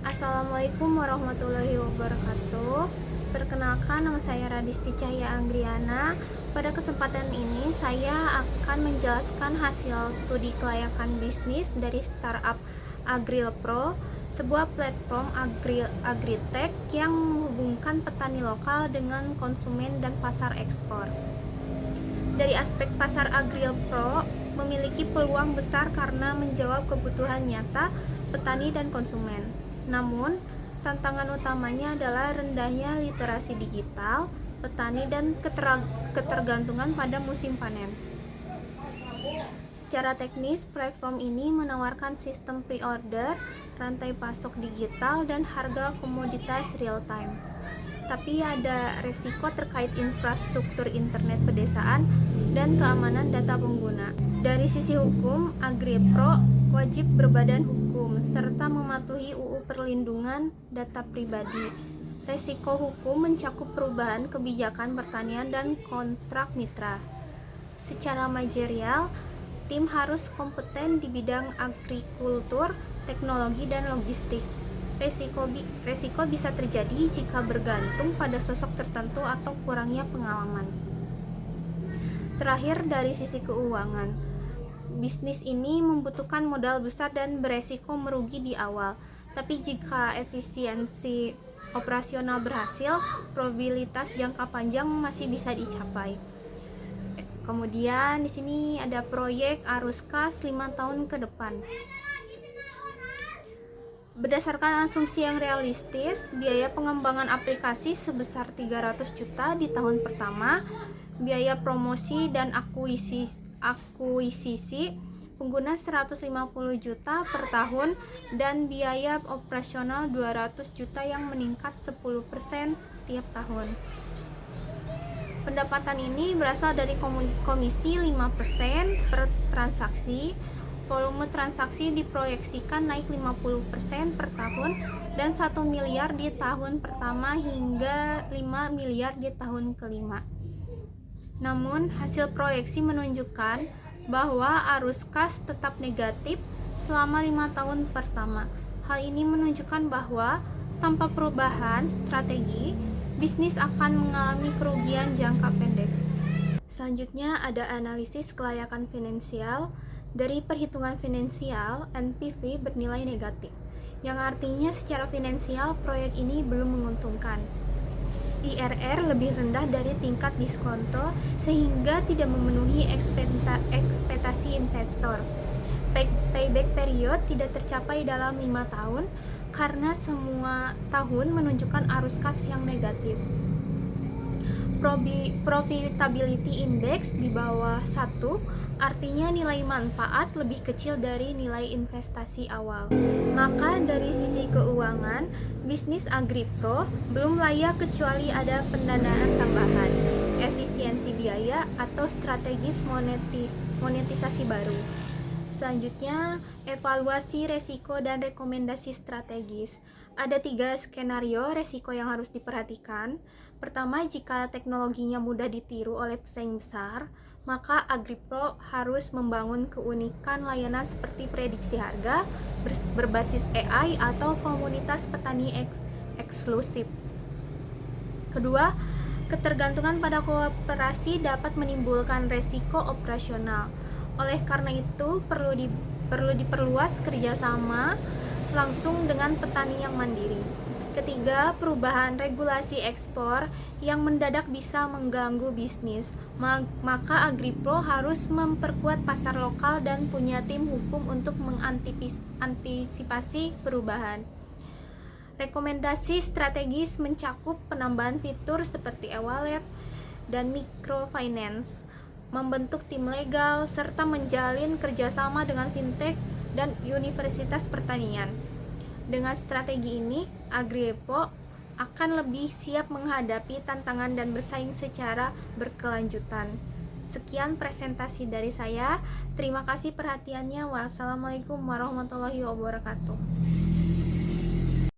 Assalamualaikum warahmatullahi wabarakatuh. Perkenalkan, nama saya Radisti Cahya Anggriana. Pada kesempatan ini saya akan menjelaskan hasil studi kelayakan bisnis dari startup Agril Pro, sebuah platform agritech yang menghubungkan petani lokal dengan konsumen dan pasar ekspor. Dari aspek pasar Agril Pro memiliki peluang besar karena menjawab kebutuhan nyata petani dan konsumen. Namun, tantangan utamanya adalah rendahnya literasi digital petani dan ketergantungan pada musim panen. Secara teknis, platform ini menawarkan sistem pre-order, rantai pasok digital, dan harga komoditas real-time. Tapi ada resiko terkait infrastruktur internet pedesaan dan keamanan data pengguna. Dari sisi hukum, AgriPro wajib berbadan hukum serta mematuhi UU Perlindungan Data Pribadi. Resiko hukum mencakup perubahan kebijakan pertanian dan kontrak mitra. Secara manajerial, tim harus kompeten di bidang agrikultur, teknologi, dan logistik. Resiko bisa terjadi jika bergantung pada sosok tertentu atau kurangnya pengalaman. Terakhir, dari sisi keuangan, bisnis ini membutuhkan modal besar dan beresiko merugi di awal. Tapi jika efisiensi operasional berhasil, probabilitas jangka panjang masih bisa dicapai. Kemudian di sini ada proyek arus kas 5 tahun ke depan. Berdasarkan asumsi yang realistis, biaya pengembangan aplikasi sebesar 300 juta di tahun pertama, biaya promosi dan akuisisi pengguna 150 juta per tahun, dan biaya operasional 200 juta yang meningkat 10% tiap tahun. Pendapatan ini berasal dari komisi 5% per transaksi. Volume transaksi diproyeksikan naik 50% per tahun dan 1 miliar di tahun pertama hingga 5 miliar di tahun kelima. Namun, hasil proyeksi menunjukkan bahwa arus kas tetap negatif selama 5 tahun pertama. Hal ini menunjukkan bahwa tanpa perubahan strategi, bisnis akan mengalami kerugian jangka pendek. Selanjutnya ada analisis kelayakan finansial. Dari perhitungan finansial, NPV bernilai negatif, yang artinya secara finansial proyek ini belum menguntungkan. IRR lebih rendah dari tingkat diskonto sehingga tidak memenuhi ekspektasi investor. Payback period tidak tercapai dalam 5 tahun karena semua tahun menunjukkan arus kas yang negatif. Profitability index di bawah 1, artinya nilai manfaat lebih kecil dari nilai investasi awal. Maka dari sisi keuangan, bisnis AgriPro belum layak kecuali ada pendanaan tambahan, efisiensi biaya, atau strategis monetisasi baru. Selanjutnya, evaluasi resiko dan rekomendasi strategis. Ada 3 skenario resiko yang harus diperhatikan. Pertama, jika teknologinya mudah ditiru oleh pesaing besar, maka AgriPro harus membangun keunikan layanan seperti prediksi harga, berbasis AI, atau komunitas petani eksklusif. Kedua, ketergantungan pada kooperasi dapat menimbulkan resiko operasional. Oleh karena itu, perlu diperluas kerjasama langsung dengan petani yang mandiri. Ketiga, perubahan regulasi ekspor yang mendadak bisa mengganggu bisnis. Maka AgriPro harus memperkuat pasar lokal dan punya tim hukum untuk mengantisipasi perubahan. Rekomendasi strategis mencakup penambahan fitur seperti e-wallet dan microfinance, membentuk tim legal, serta menjalin kerjasama dengan fintech dan universitas pertanian. Dengan strategi ini, AgriPro akan lebih siap menghadapi tantangan dan bersaing secara berkelanjutan. Sekian presentasi dari saya. Terima kasih perhatiannya. Wassalamualaikum warahmatullahi wabarakatuh.